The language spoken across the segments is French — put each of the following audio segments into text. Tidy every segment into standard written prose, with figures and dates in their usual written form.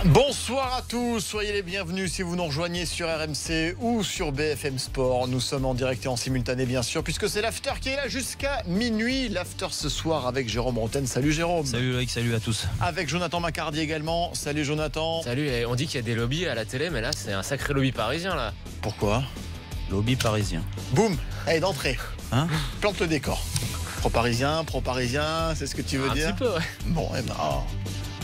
Bonsoir à tous, soyez les bienvenus si vous nous rejoignez sur RMC ou sur BFM Sport. Nous sommes en direct et en simultané bien sûr, puisque c'est l'after qui est là jusqu'à minuit. L'after ce soir avec Jérôme Roten. Salut Jérôme. Salut Loïc, salut à tous. Avec Jonathan Macardy également. Salut Jonathan. Salut, on dit qu'il y a des lobbies à la télé, mais là c'est un sacré lobby parisien là. Pourquoi? Lobby parisien. Boum, allez d'entrée. Hein? Plante le décor. Pro-parisien, c'est ce que tu veux dire? Un petit peu, ouais. Bon, eh ben,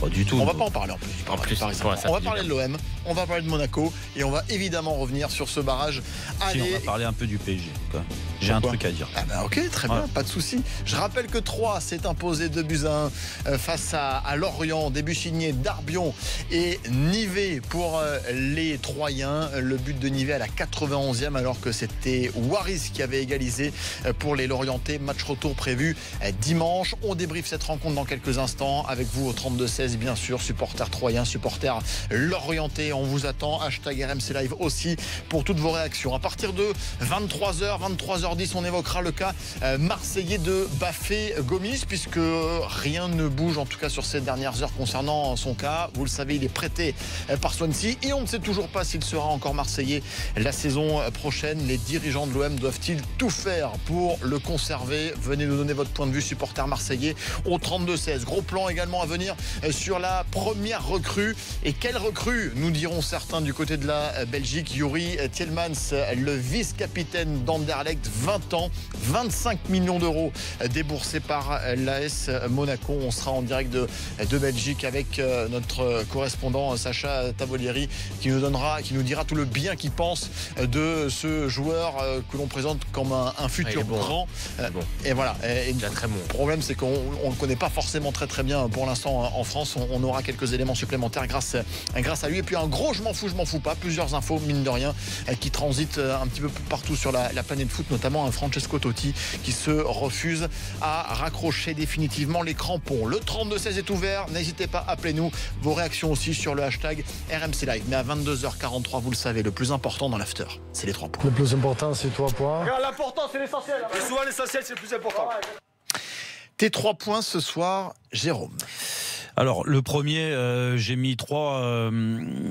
Pas du tout. on va pas en parler en plus. En plus, Parisien. ouais, ça On va fait parler du de l'OM, on va parler de Monaco et on va évidemment revenir sur ce barrage. Si, Allez. on va parler un peu du PSG. J'ai un truc à dire. Ah bah ok, très bien, pas de souci. Je rappelle que 3 s'est imposé 2-1 face à Lorient, début signé Darbion et Nivet pour les Troyens. Le but de Nivet à la 91e alors que c'était Waris qui avait égalisé pour les Lorientais. Match retour prévu dimanche. On débriefe cette rencontre dans quelques instants avec vous au 32-16 bien sûr, supporters troyens, supporters Lorientais. On vous attend, hashtag RMC Live aussi pour toutes vos réactions. À partir de 23h10, on évoquera le cas marseillais de Bafé Gomis, puisque rien ne bouge en tout cas sur ces dernières heures concernant son cas. Vous le savez, il est prêté par Swansea et on ne sait toujours pas s'il sera encore marseillais la saison prochaine. Les dirigeants de l'OM doivent-ils tout faire pour le conserver? Venez nous donner votre point de vue, supporter marseillais, au 32-16. Gros plan également à venir sur la première recrue. Et quelle recrue, nous diront certains du côté de la Belgique? Yuri Tielemans, le vice-capitaine d'Anderlecht, 20 ans, 25 millions d'euros déboursés par l'AS Monaco. On sera en direct de Belgique avec notre correspondant Sacha Tavolieri qui nous dira tout le bien qu'il pense de ce joueur que l'on présente comme un futur grand. Et voilà. Et très bon. Le problème, c'est qu'on ne le connaît pas forcément très bien pour l'instant en France. On aura quelques éléments supplémentaires grâce à lui. Et puis un gros je m'en fous pas. Plusieurs infos, mine de rien, qui transitent un petit peu partout sur la planète foot, notamment un Francesco Totti qui se refuse à raccrocher définitivement les crampons. Le 32-16 est ouvert. N'hésitez pas, appelez-nous. Vos réactions aussi sur le hashtag RMC Live. Mais à 22h43, vous le savez, le plus important dans l'after, c'est les 3 points. Le plus important, c'est 3 points. L'important, c'est l'essentiel. Et souvent, l'essentiel, c'est le plus important. Tes 3 points ce soir, Jérôme. Alors, le premier, j'ai mis 3,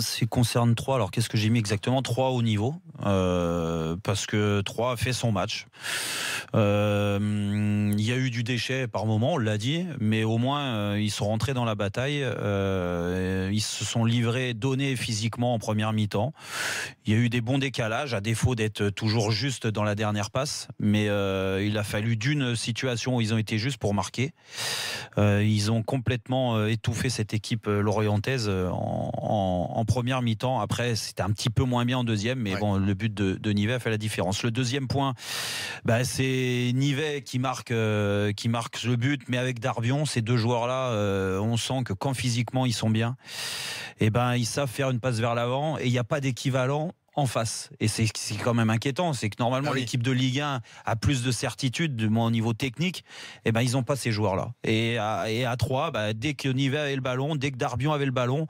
ça concerne 3. Alors, qu'est-ce que j'ai mis exactement? 3 au niveau, parce que 3 a fait son match. Il y a eu du déchet par moment, on l'a dit, mais au moins, ils sont rentrés dans la bataille. Ils se sont livrés, donnés physiquement en première mi-temps. Il y a eu des bons décalages, à défaut d'être toujours juste dans la dernière passe, mais il a fallu d'une situation où ils ont été justes pour marquer. Ils ont complètement étouffé cette équipe lorientaise en première mi-temps. Après, c'était un petit peu moins bien en deuxième, mais bon, le but de Nivet a fait la différence. Le deuxième point, c'est Nivet qui marque le but, mais avec Darbion, ces deux joueurs-là, on sent que quand physiquement ils sont bien, ils savent faire une passe vers l'avant et il n'y a pas d'équivalent en face. Et c'est quand même inquiétant, c'est que normalement l'équipe de Ligue 1 a plus de certitude, du moins au niveau technique, ils n'ont pas ces joueurs-là. Et à 3, dès que Nivet avait le ballon, dès que Darbion avait le ballon,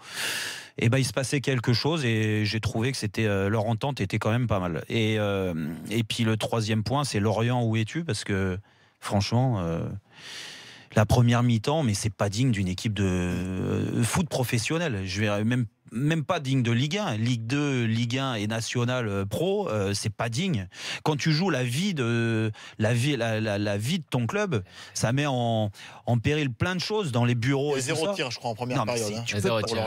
il se passait quelque chose et j'ai trouvé que leur entente était quand même pas mal. Et puis le troisième point, c'est Lorient, où es-tu? Parce que franchement, la première mi-temps, mais c'est pas digne d'une équipe de foot professionnelle. Je vais même pas digne de Ligue 1, Ligue 2, Ligue 1 et National Pro, c'est pas digne. Quand tu joues la vie de ton club, ça met en péril plein de choses dans les bureaux. Et 0 tir, je crois, en première période.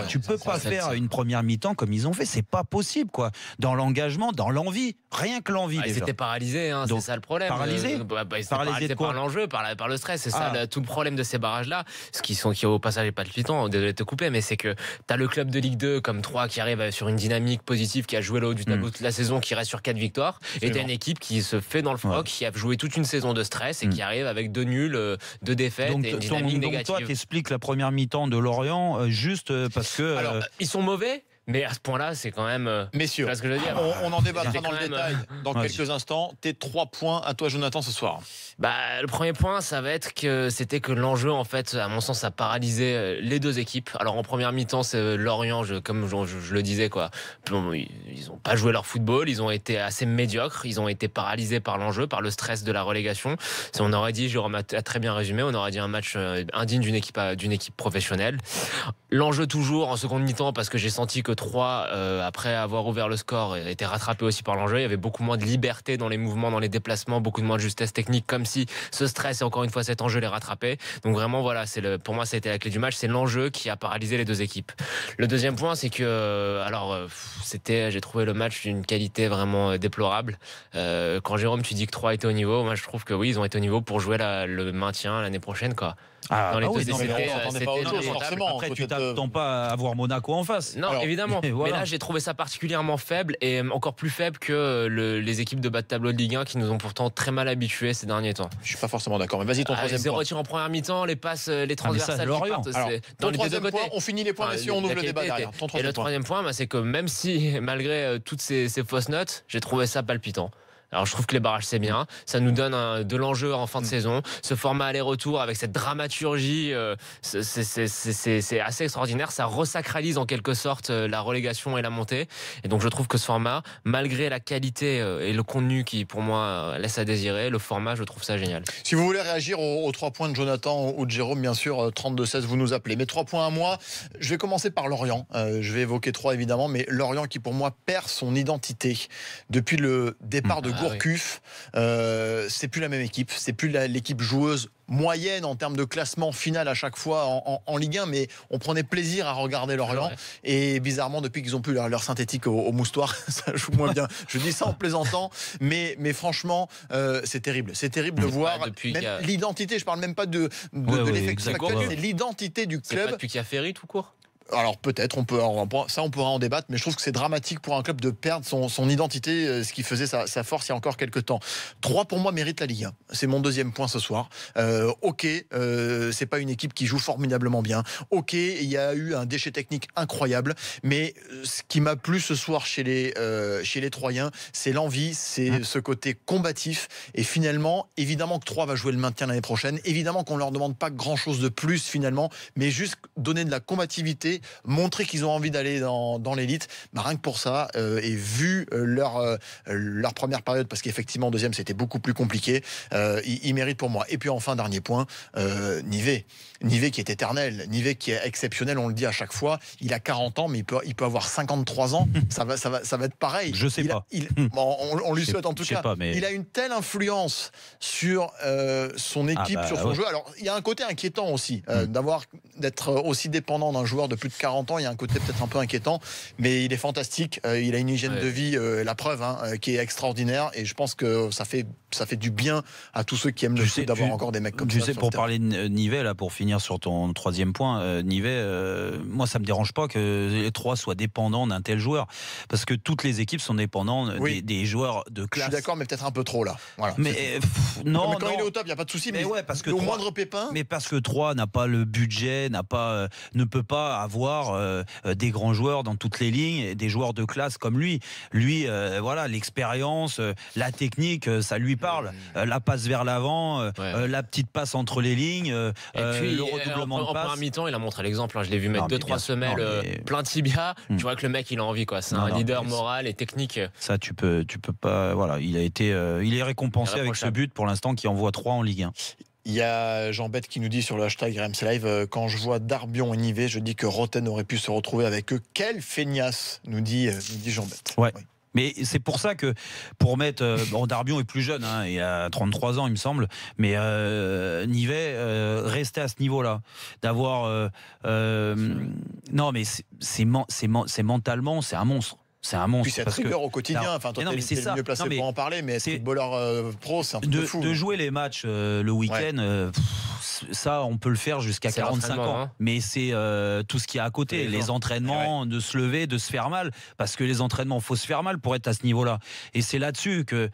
Tu peux pas faire une première mi-temps comme ils ont fait, c'est pas possible, quoi. Dans l'engagement, dans l'envie, rien que l'envie. Ils étaient paralysés, c'est ça le problème. Paralysés. Ils étaient paralysés par l'enjeu, par le stress. C'est ça tout le problème de ces barrages-là. Qui au passage n'est pas palpitant, désolé de te couper, mais c'est que t'as le club de Ligue 2 comme 3 qui arrive sur une dynamique positive, qui a joué le haut du tableau toute la saison, qui reste sur 4 victoires, et t'as une équipe qui se fait dans le froc, qui a joué toute une saison de stress et qui arrive avec 2 nuls, 2 défaites et une dynamique négative. Donc toi, t'expliques la première mi-temps de Lorient juste parce que... Alors, ils sont mauvais, Mais à ce point-là, c'est quand même. Messieurs, ce que je veux dire. On en débattra dans le même, détail dans quelques instants. Tes 3 points à toi, Jonathan, ce soir. Le premier point, ça va être que l'enjeu, en fait, à mon sens, a paralysé les deux équipes. Alors en première mi-temps, c'est Lorient, comme je le disais, quoi. Ils n'ont pas joué leur football, ils ont été assez médiocres, ils ont été paralysés par l'enjeu, par le stress de la relégation. Si on aurait dit, Jérôme a très bien résumé, on aurait dit un match indigne d'une équipe professionnelle. L'enjeu toujours en seconde mi-temps, parce que j'ai senti que 3, après avoir ouvert le score, était rattrapé aussi par l'enjeu. Il y avait beaucoup moins de liberté dans les mouvements, dans les déplacements, beaucoup de moins de justesse technique, comme si ce stress et encore une fois cet enjeu les rattrapait. Donc vraiment, voilà, pour moi, ça a été la clé du match. C'est l'enjeu qui a paralysé les deux équipes. Le deuxième point, c'est que, j'ai trouvé le match d'une qualité vraiment déplorable. Quand Jérôme, tu dis que 3 étaient au niveau, moi je trouve que oui, ils ont été au niveau pour jouer le maintien l'année prochaine, quoi. Dans les deux forcément. Après, tu t'attends pas à avoir Monaco en face. Non, évidemment. Voilà. Mais là, j'ai trouvé ça particulièrement faible et encore plus faible que les équipes de bas de tableau de Ligue 1 qui nous ont pourtant très mal habitués ces derniers temps. Je suis pas forcément d'accord. Mais vas-y, ton troisième point. 0 tir en première mi-temps, les passes, les transversales qui partent. Dans le troisième point, on finit les points, mais si on ouvre le débat derrière. Et le troisième point, c'est que même si, malgré toutes ces fausses notes, j'ai trouvé ça palpitant. Alors je trouve que les barrages c'est bien, ça nous donne de l'enjeu en fin de saison. Ce format aller-retour avec cette dramaturgie, c'est assez extraordinaire. Ça resacralise en quelque sorte la relégation et la montée. Et donc je trouve que ce format, malgré la qualité et le contenu qui pour moi laisse à désirer, le format, je trouve ça génial. Si vous voulez réagir aux 3 points de Jonathan ou de Jérôme, bien sûr, 32-16, vous nous appelez. Mais 3 points à moi, je vais commencer par Lorient. Je vais évoquer 3 évidemment, mais Lorient qui pour moi perd son identité depuis le départ de Gourcuff. C'est plus la même équipe, c'est plus l'équipe joueuse moyenne en termes de classement final à chaque fois en Ligue 1, mais on prenait plaisir à regarder Lorient. Et bizarrement, depuis qu'ils ont plus leur synthétique au moustoir, ça joue moins bien. Je dis ça en plaisantant, mais franchement, c'est terrible. C'est terrible de voir l'identité. Je parle même pas de l'effectif actuel, c'est l'identité du club. C'est pas depuis qu'il y a Ferry tout court. Alors peut-être, on pourra en débattre, mais je trouve que c'est dramatique pour un club de perdre son identité, ce qui faisait sa force il y a encore quelques temps. 3 pour moi mérite la Ligue 1. C'est mon deuxième point ce soir. C'est pas une équipe qui joue formidablement bien. Il y a eu un déchet technique incroyable, mais ce qui m'a plu ce soir chez les Troyens, c'est l'envie, c'est ce côté combatif. Et finalement, évidemment que 3 va jouer le maintien l'année prochaine. Évidemment qu'on leur demande pas grand-chose de plus finalement, mais juste donner de la combativité, montrer qu'ils ont envie d'aller dans l'élite. Rien que pour ça, et vu leur première période, parce qu'effectivement deuxième c'était beaucoup plus compliqué, ils méritent pour moi. Et puis enfin dernier point, Nivet qui est éternel, Nivet qui est exceptionnel, on le dit à chaque fois, il a 40 ans mais il peut avoir 53 ans, ça va être pareil. Je sais pas. On lui souhaite en tout cas. Pas, mais... Il a une telle influence sur son équipe, sur son jeu. Alors il y a un côté inquiétant aussi, d'être aussi dépendant d'un joueur de plus de 40 ans, il y a un côté peut-être un peu inquiétant, mais il est fantastique, il a une hygiène de vie, la preuve, qui est extraordinaire, et je pense que ça fait du bien à tous ceux qui aiment le foot d'avoir encore des mecs comme ça. Tu sais, pour parler de Nivet, là, pour finir sur ton troisième point, Nivet, moi ça me dérange pas que les 3 soient dépendants d'un tel joueur, parce que toutes les équipes sont dépendantes des joueurs de classe. Je suis d'accord, mais peut-être un peu trop là. Voilà, mais non, quand il est au top, il n'y a pas de souci, mais parce que au moindre pépin. Mais parce que 3 n'a pas le budget, ne peut pas avoir des grands joueurs dans toutes les lignes, des joueurs de classe comme lui. Lui, voilà, l'expérience, la technique, ça lui parle. La passe vers l'avant, la petite passe entre les lignes, puis, le redoublement de passe. En première mi-temps, il a montré l'exemple. Je l'ai vu mettre 2-3 semelles plein tibia. Tu vois que le mec, il a envie, quoi. C'est un leader moral et technique. Ça, tu peux pas. Voilà, il est récompensé avec ce but pour l'instant qui envoie 3 en Ligue 1. Il y a Jean Bête qui nous dit sur le hashtag RMC Live, quand je vois Darbion et Nivet, je dis que Roten aurait pu se retrouver avec eux. Quelle feignasse, nous dit Jean Bête. Ouais. Oui. Mais c'est pour ça que, pour mettre... Darbion est plus jeune, il a 33 ans, il me semble, mais Nivet, rester à ce niveau-là, d'avoir... non, mais c'est mentalement, c'est un monstre. C'est un monstre. Puis c'est rigueur au quotidien. Enfin, toi, t'es le mieux placé pour en parler, mais être footballeur pro, c'est un truc de fou. De jouer les matchs le week-end, ça, on peut le faire jusqu'à 45 ans. Mais c'est tout ce qu'il y a à côté. Les entraînements, de se lever, de se faire mal. Parce que les entraînements, il faut se faire mal pour être à ce niveau-là. Et c'est là-dessus que...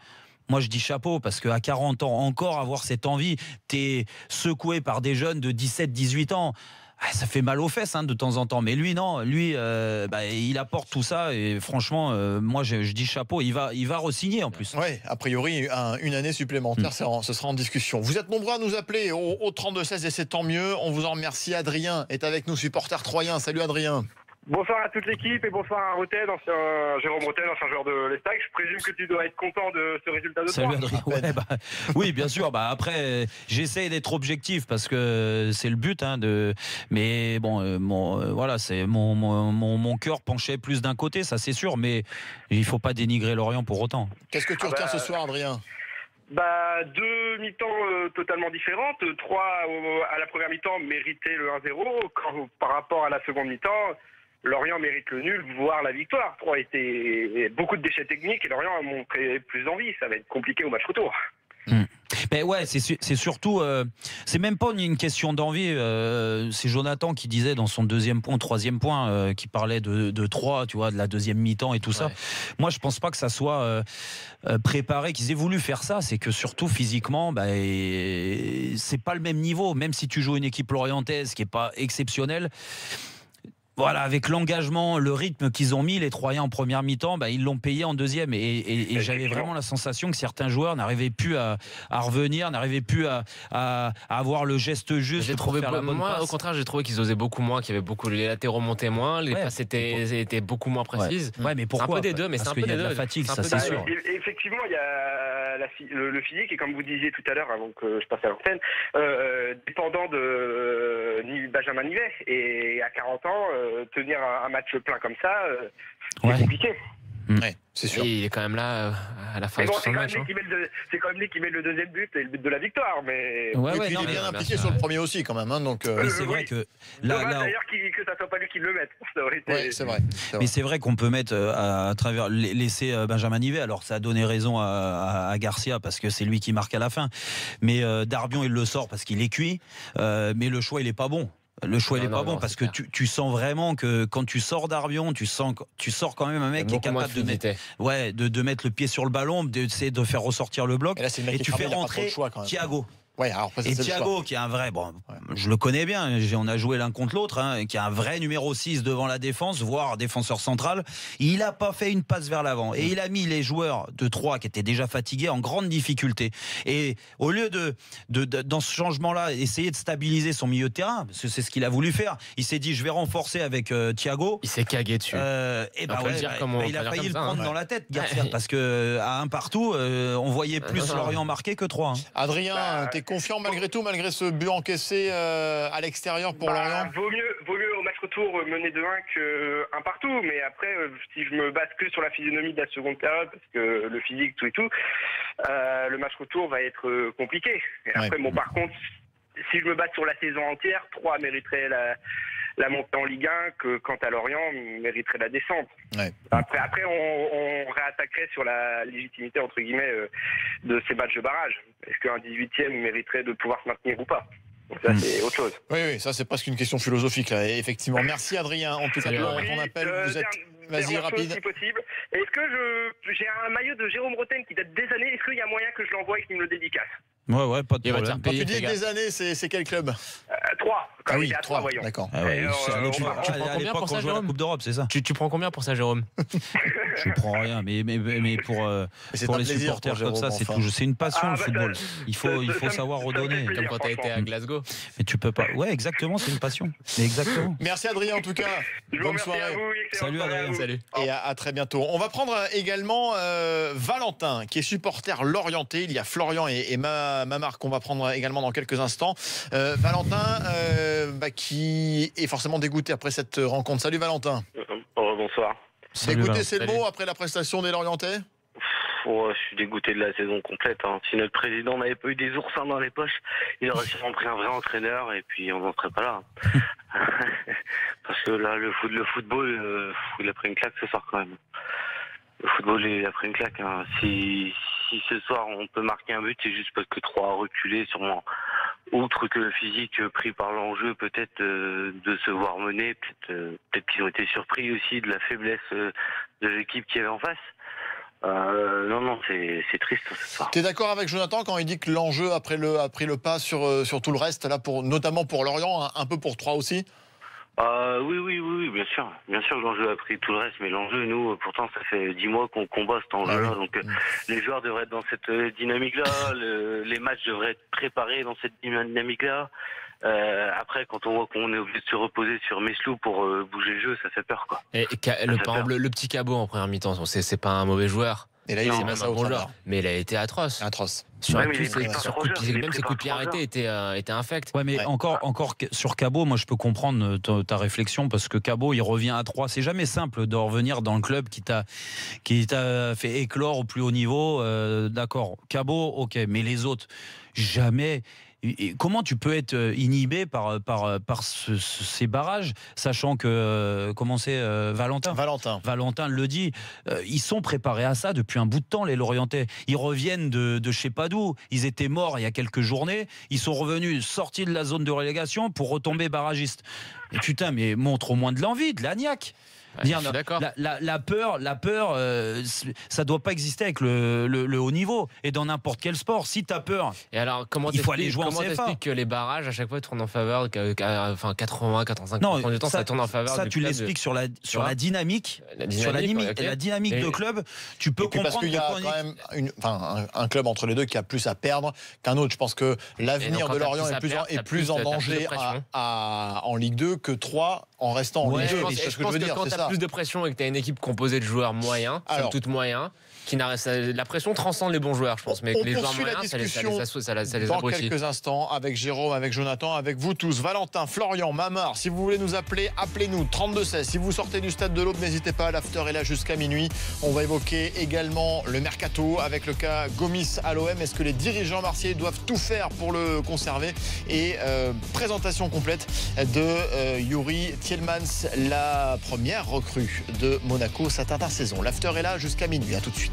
Moi, je dis chapeau, parce qu'à 40 ans, encore avoir cette envie, t'es secoué par des jeunes de 17-18 ans. Ça fait mal aux fesses de temps en temps, mais lui non, lui il apporte tout ça et franchement moi je dis chapeau, il va re-signer en plus. Oui, a priori une année supplémentaire, ce sera en discussion. Vous êtes nombreux à nous appeler au 32-16 et c'est tant mieux, on vous en remercie. Adrien est avec nous, supporter troyen. Salut Adrien. Bonsoir à toute l'équipe et bonsoir à Roten, Jérôme Roten, ancien joueur de l'Estac. Je présume que tu dois être content de ce résultat de Salut Adrien. Oui, bien sûr. Après, j'essaie d'être objectif parce que c'est le but. Mais bon, voilà, c'est mon cœur penchait plus d'un côté, ça c'est sûr. Mais il faut pas dénigrer Lorient pour autant. Qu'est-ce que tu retiens ce soir, Adrien? Deux mi-temps totalement différentes. 3 à la première mi-temps méritaient le 1-0. Par rapport à la seconde mi-temps, Lorient mérite le nul, voire la victoire. 3 était beaucoup de déchets techniques et Lorient a montré plus d'envie. Ça va être compliqué au match retour. Mais ouais, c'est surtout, c'est même pas une question d'envie. C'est Jonathan qui disait dans son troisième point, qui parlait de 3, tu vois, de la deuxième mi-temps et tout ça. Moi, je pense pas que ça soit préparé, qu'ils aient voulu faire ça. C'est que surtout physiquement, c'est pas le même niveau. Même si tu joues une équipe lorientaise qui est pas exceptionnelle. Voilà, avec l'engagement, le rythme qu'ils ont mis, les Troyens en première mi-temps, ils l'ont payé en deuxième. Et j'avais vraiment la sensation que certains joueurs n'arrivaient plus à revenir, n'arrivaient plus à avoir le geste juste. J'ai trouvé au contraire, j'ai trouvé qu'ils osaient beaucoup moins, qu'il y avait beaucoup les latéraux montaient moins, les passes étaient beaucoup moins précises. Ouais, mais pourquoi? C'est un peu des deux, mais parce qu'il y a de la fatigue, ça c'est sûr. Effectivement, il y a le physique et comme vous disiez tout à l'heure, avant que je passe à l'antenne, dépendant de Benjamin Nivet. Et à 40 ans, tenir un match plein comme ça, c'est compliqué. Ouais, c'est sûr. Et il est quand même là à la fin de son match. C'est quand même lui qui met le deuxième but et le but de la victoire. Mais et puis il est bien impliqué sur le premier aussi quand même. Donc, mais c'est vrai que là d'ailleurs que ça soit pas lui qui le mette. C'est vrai. Mais c'est vrai qu'on peut mettre à travers laisser Benjamin Nivet. Alors ça a donné raison à Garcia parce que c'est lui qui marque à la fin. Mais Darbion il le sort parce qu'il est cuit. Mais le choix il est pas bon. Le choix il est pas bon parce que tu sens vraiment que quand tu sors d'Arbion, tu sors quand même un mec qui est capable de mettre le pied sur le ballon, d'essayer de faire ressortir le bloc. Et tu fais rentrer Thiago. Et Thiago qui est un vrai, je le connais bien, on a joué l'un contre l'autre, qui est un vrai numéro 6 devant la défense, voire défenseur central. Il n'a pas fait une passe vers l'avant et il a mis les joueurs de 3 qui étaient déjà fatigués en grande difficulté. Et au lieu de dans ce changement-là, essayer de stabiliser son milieu de terrain, parce que c'est ce qu'il a voulu faire, il s'est dit je vais renforcer avec Thiago. Il s'est cagué dessus. Il a failli le prendre dans la tête, Garcia, parce que à un partout, on voyait plus Lorient marqué que 3. Adrien, t'es confiant malgré tout, malgré ce but encaissé à l'extérieur pour Lorient? Vaut mieux au match retour mener 2-1 qu'un partout, mais après si je me base que sur la physionomie de la seconde période, parce que le physique tout et tout, le match retour va être compliqué. Et après par contre, si je me base sur la saison entière, 3 mériterait la montée en Ligue 1, que quant à Lorient mériterait la descente. Après on réattaquerait sur la légitimité entre guillemets de ces matchs de barrage. Est-ce qu'un 18e mériterait de pouvoir se maintenir ou pas? Donc ça c'est autre chose. Oui, ça c'est presque une question philosophique là, effectivement. Merci Adrien, en tout cas pour ton appel. Vous êtes... Vas-y, rapide. Si possible. Est-ce que j'ai un maillot de Jérôme Roten qui date des années? Est-ce qu'il y a moyen que je l'envoie et qu'il me le dédicace? Ouais, pas de problème. Quand tu dis des années, c'est quel club? 3. Ah oui, 3, voyons. D'accord. À l'époque, on jouait à la Coupe d'Europe, c'est ça? Tu prends combien pour ça, Jérôme? Je prends rien, mais pour les supporters comme ça, c'est une passion le football. Il faut savoir redonner. Comme quand tu as été à Glasgow. Mais tu peux pas. Ouais, exactement, c'est une passion. Exactement. Merci Adrien en tout cas. Bonne soirée. Salut Adrien. Salut. Et à très bientôt. On va prendre également Valentin, qui est supporter lorientais. Il y a Florian et Mamar qu'on va prendre également dans quelques instants. Valentin, qui est forcément dégoûté après cette rencontre. Salut Valentin. Bonsoir. Dégoûté, c'est le mot après la prestation des Lorientais? Je suis dégoûté de la saison complète. Si notre président n'avait pas eu des oursins dans les poches, il aurait sûrement pris un vrai entraîneur et puis on n'en serait pas là. Parce que là, le football, il a pris une claque ce soir quand même. Le football, il a pris une claque. Si ce soir on peut marquer un but, c'est juste parce que 3 a reculé, sûrement. Outre que le physique pris par l'enjeu, peut-être de se voir mener, peut-être qu'ils ont été surpris aussi de la faiblesse de l'équipe qui avait en face. Non, c'est triste cette histoire. Tu es d'accord avec Jonathan quand il dit que l'enjeu a pris le pas sur tout le reste, là, notamment pour Lorient, un peu pour Troyes aussi? Oui, bien sûr. Bien sûr que l'enjeu a pris tout le reste, mais l'enjeu, nous, pourtant, ça fait 10 mois qu'on combat cet enjeu-là. Ah oui. Donc, les joueurs devraient être dans cette dynamique-là. Les matchs devraient être préparés dans cette dynamique-là. Après, quand on voit qu'on est obligé de se reposer sur Meslou pour bouger le jeu, ça fait peur, quoi. Et par exemple, le petit Cabot en première mi-temps, c'est pas un mauvais joueur. Et là, il est même un bon joueur. Mais il a été atroce. Atroce. Même ses coups de pied arrêtés étaient infects. Ouais, mais encore sur Cabot, moi je peux comprendre ta réflexion parce que Cabot il revient à 3. C'est jamais simple de revenir dans le club qui t'a fait éclore au plus haut niveau. D'accord, Cabot, ok, mais les autres, jamais. Et comment tu peux être inhibé par ces barrages, sachant que Valentin le dit, ils sont préparés à ça depuis un bout de temps, les Lorientais. Ils reviennent de je sais pas d'où. Ils étaient morts il y a quelques journées. Ils sont revenus, sortis de la zone de relégation pour retomber barragistes. Et putain, mais montre au moins de l'envie, de la niaque. Ouais, je suis d'accord. La peur, ça doit pas exister avec le haut niveau et dans n'importe quel sport. Si t'as peur, et alors il faut aller jouer en CFA. Comment t'expliques que les barrages à chaque fois tournent en faveur, enfin 80-85% du temps ça tourne en faveur. Ça, tu l'expliques sur la dynamique, la dynamique de club. Tu peux comprendre parce qu'il y a quand même un club entre les deux qui a plus à perdre qu'un autre. Je pense que l'avenir de Lorient est plus en danger en Ligue 2 que Troyes en restant en Ligue 2. C'est ce que je veux dire. Plus de pression et que tu as une équipe composée de joueurs moyens, toutes moyens, la pression transcende les bons joueurs, je pense. Mais les joueurs moyens, ça les dans abrutit. quelques instants avec Jérôme, avec Jonathan, avec vous tous. Valentin, Florian, Mamar, si vous voulez nous appeler, appelez-nous 32-16. Si vous sortez du stade de l'Aube, n'hésitez pas, l'after est là jusqu'à minuit. On va évoquer également le mercato avec le cas Gomis à l'OM. Est-ce que les dirigeants marseillais doivent tout faire pour le conserver? Et présentation complète de Youri Tielemans, la première recrue de Monaco cette intersaison. L'after est là jusqu'à minuit. À tout de suite.